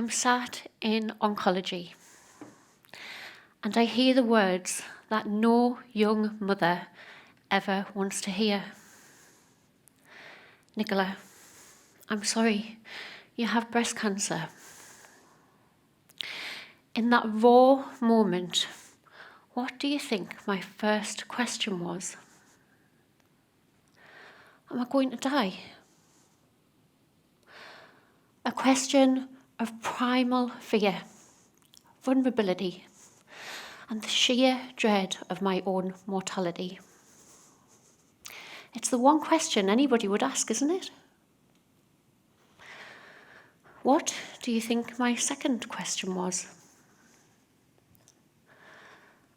I'm sat in oncology and I hear the words that no young mother ever wants to hear. Nicola, I'm sorry, you have breast cancer. In that raw moment, what do you think my first question was? Am I going to die? A question of primal fear, vulnerability, and the sheer dread of my own mortality. It's the one question anybody would ask, isn't it? What do you think my second question was?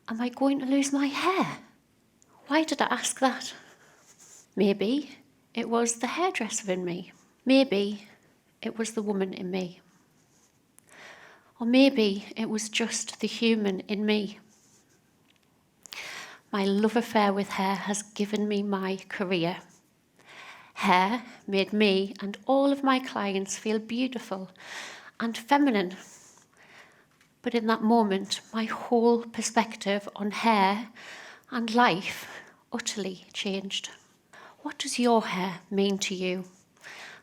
Am I going to lose my hair? Why did I ask that? Maybe it was the hairdresser in me. Maybe it was the woman in me. Or maybe it was just the human in me. My love affair with hair has given me my career. Hair made me and all of my clients feel beautiful and feminine. But in that moment, my whole perspective on hair and life utterly changed. What does your hair mean to you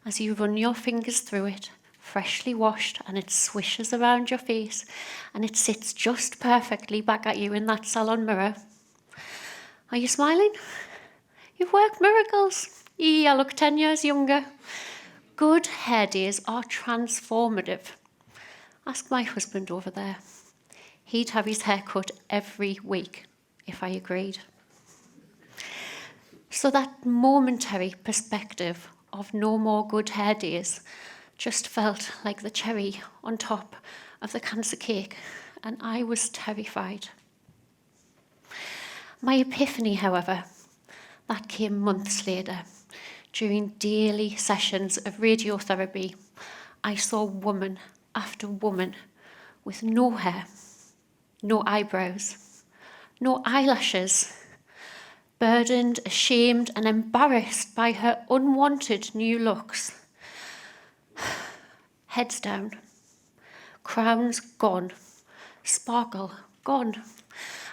as you run your fingers through it, freshly washed, and it swishes around your face and it sits just perfectly back at you in that salon mirror? Are you smiling? You've worked miracles. I look 10 years younger. Good hair days are transformative. Ask my husband over there. He'd have his hair cut every week if I agreed. So that momentary perspective of no more good hair days just felt like the cherry on top of the cancer cake, and I was terrified. My epiphany, however, that came months later. During daily sessions of radiotherapy, I saw woman after woman with no hair, no eyebrows, no eyelashes, burdened, ashamed, and embarrassed by her unwanted new looks. Heads down, crowns gone, sparkle gone.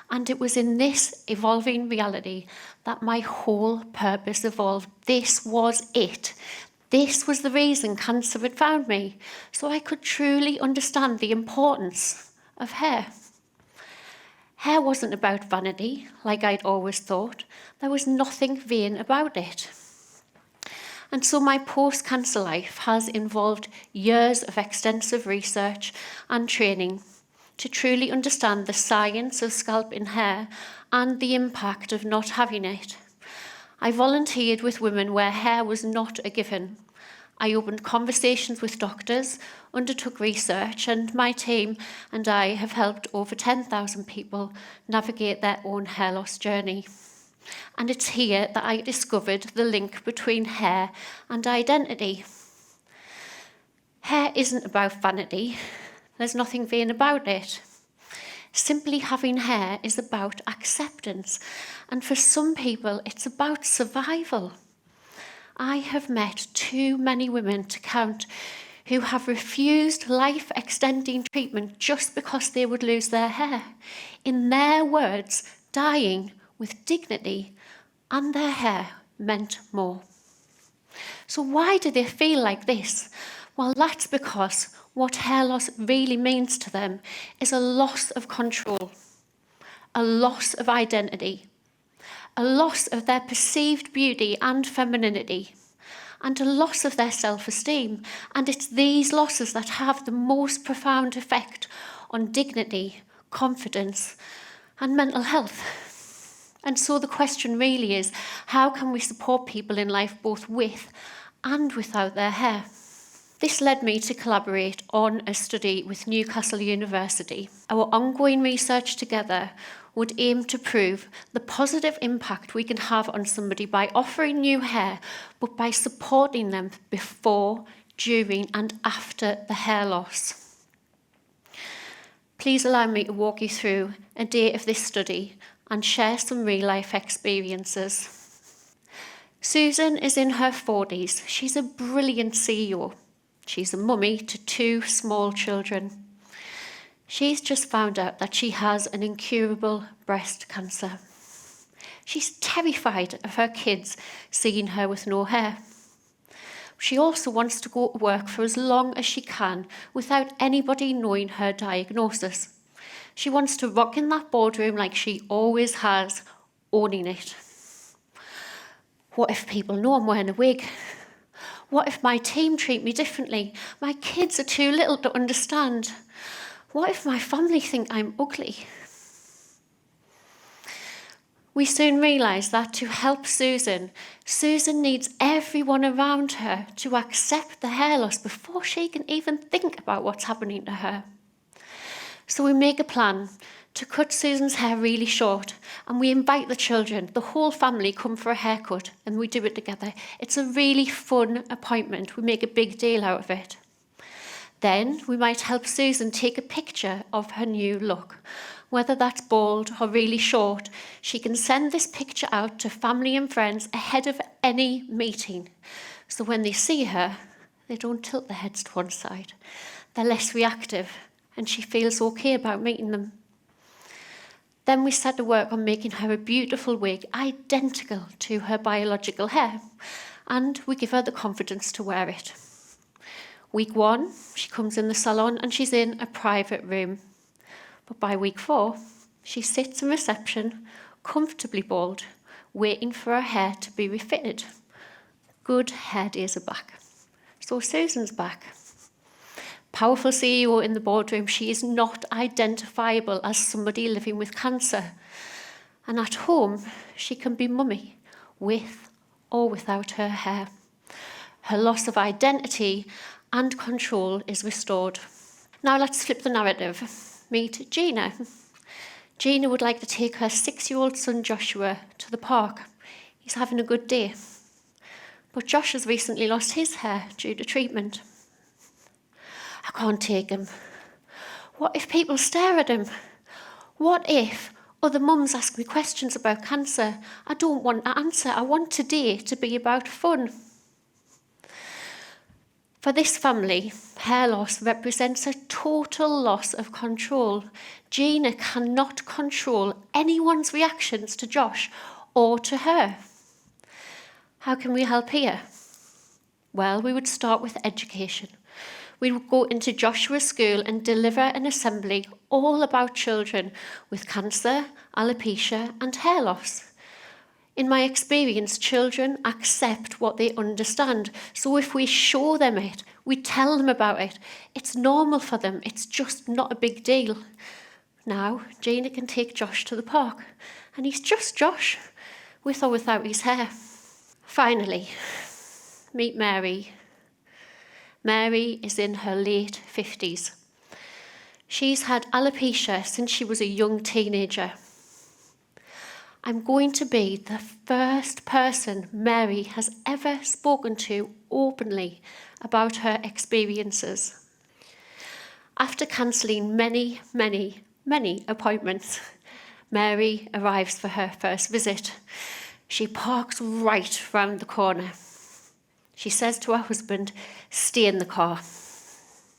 And it was in this evolving reality that my whole purpose evolved. This was it. This was the reason cancer had found me, so I could truly understand the importance of hair. Hair wasn't about vanity, like I'd always thought. There was nothing vain about it. And so my post-cancer life has involved years of extensive research and training to truly understand the science of scalp and hair and the impact of not having it. I volunteered with women where hair was not a given. I opened conversations with doctors, undertook research, and my team and I have helped over 10,000 people navigate their own hair loss journey. And it's here that I discovered the link between hair and identity. Hair isn't about vanity. There's nothing vain about it. Simply having hair is about acceptance, and for some people, it's about survival. I have met too many women to count who have refused life-extending treatment just because they would lose their hair. In their words, dying with dignity and their hair meant more. So why do they feel like this? Well, that's because what hair loss really means to them is a loss of control, a loss of identity, a loss of their perceived beauty and femininity, and a loss of their self-esteem. And it's these losses that have the most profound effect on dignity, confidence, and mental health. And so the question really is, how can we support people in life both with and without their hair? This led me to collaborate on a study with Newcastle University. Our ongoing research together would aim to prove the positive impact we can have on somebody by offering new hair, but by supporting them before, during, and after the hair loss. Please allow me to walk you through a day of this study and share some real-life experiences. Susan is in her 40s. She's a brilliant CEO. She's a mummy to 2 small children. She's just found out that she has an incurable breast cancer. She's terrified of her kids seeing her with no hair. She also wants to go to work for as long as she can without anybody knowing her diagnosis. She wants to rock in that boardroom like she always has, owning it. What if people know I'm wearing a wig? What if my team treat me differently? My kids are too little to understand. What if my family think I'm ugly? We soon realised that to help Susan needs everyone around her to accept the hair loss before she can even think about what's happening to her. So we make a plan to cut Susan's hair really short, and we invite the children, the whole family, come for a haircut, and we do it together. It's a really fun appointment. We make a big deal out of it. Then we might help Susan take a picture of her new look. Whether that's bald or really short, she can send this picture out to family and friends ahead of any meeting. So when they see her, they don't tilt their heads to one side. They're less reactive, and she feels okay about meeting them. Then we set to work on making her a beautiful wig identical to her biological hair, and we give her the confidence to wear it. Week 1, she comes in the salon and she's in a private room. But by week 4, she sits in reception, comfortably bald, waiting for her hair to be refitted. Good hair days are back. So Susan's back. Powerful CEO in the boardroom, she is not identifiable as somebody living with cancer. And at home, she can be mummy, with or without her hair. Her loss of identity and control is restored. Now let's flip the narrative. Meet Gina. Gina would like to take her 6-year-old son Joshua to the park. He's having a good day. But Josh has recently lost his hair due to treatment. I can't take him. What if people stare at him? What if other mums ask me questions about cancer? I don't want to answer. I want today to be about fun. For this family, hair loss represents a total loss of control. Gina cannot control anyone's reactions to Josh or to her. How can we help here? Well, we would start with education. We would go into Joshua's school and deliver an assembly all about children with cancer, alopecia and hair loss. In my experience, children accept what they understand. So if we show them it, we tell them about it, it's normal for them. It's just not a big deal. Now, Gina can take Josh to the park, and he's just Josh, with or without his hair. Finally, meet Mary. Mary is in her late 50s. She's had alopecia since she was a young teenager. I'm going to be the first person Mary has ever spoken to openly about her experiences. After cancelling many appointments, Mary arrives for her first visit. She parks right round the corner. She says to her husband, "Stay in the car."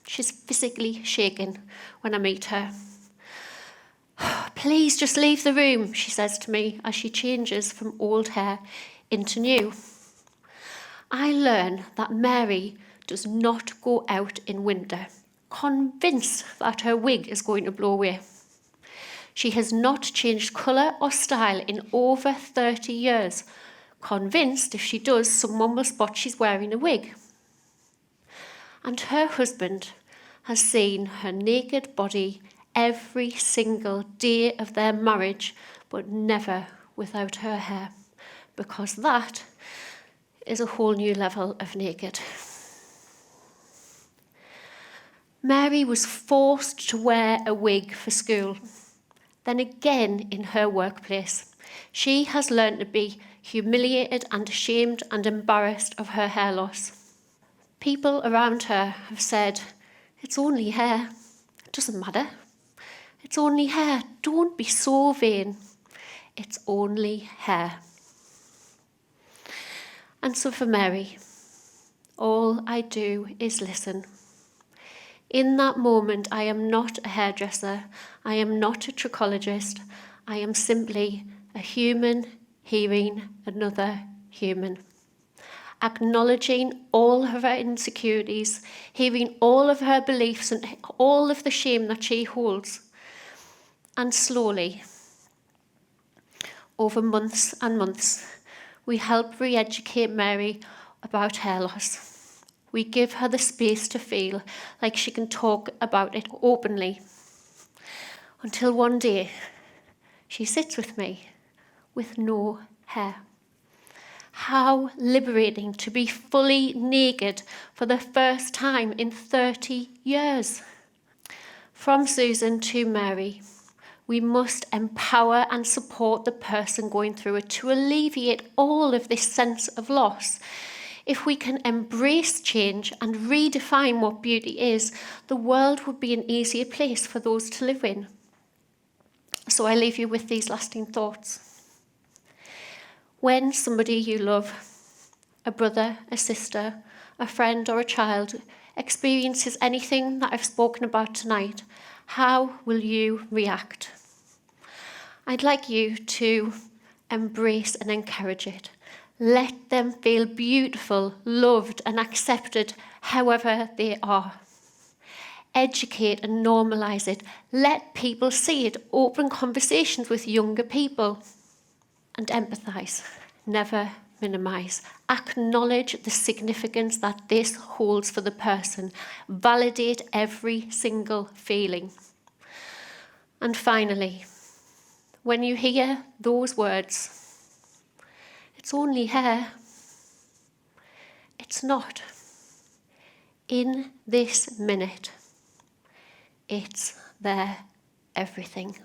She's physically shaken when I meet her. "Please just leave the room," she says to me as she changes from old hair into new. I learn that Mary does not go out in winter, convinced that her wig is going to blow away. She has not changed colour or style in over 30 years, convinced if she does, someone will spot she's wearing a wig. And her husband has seen her naked body every single day of their marriage, but never without her hair, because that is a whole new level of naked. Mary was forced to wear a wig for school, then again in her workplace. She has learned to be humiliated and ashamed and embarrassed of her hair loss. People around her have said, "It's only hair. It doesn't matter. It's only hair. Don't be so vain. It's only hair." And so for Mary, All I do is listen. In that moment, I am not a hairdresser. I am not a trichologist. I am simply a human hearing another human. Acknowledging all of her insecurities, hearing all of her beliefs and all of the shame that she holds. And slowly, over months and months, we help re-educate Mary about hair loss. We give her the space to feel like she can talk about it openly. Until one day, she sits with me with no hair. How liberating to be fully naked for the first time in 30 years. From Susan to Mary, we must empower and support the person going through it to alleviate all of this sense of loss. If we can embrace change and redefine what beauty is, the world would be an easier place for those to live in. So I leave you with these lasting thoughts. When somebody you love, a brother, a sister, a friend or a child, experiences anything that I've spoken about tonight, how will you react? I'd like you to embrace and encourage it. Let them feel beautiful, loved and accepted however they are. Educate and normalise it. Let people see it. Open conversations with younger people. And empathise. Never minimise. Acknowledge the significance that this holds for the person. Validate every single feeling. And finally, when you hear those words, it's only hair. It's not. In this minute, it's their everything.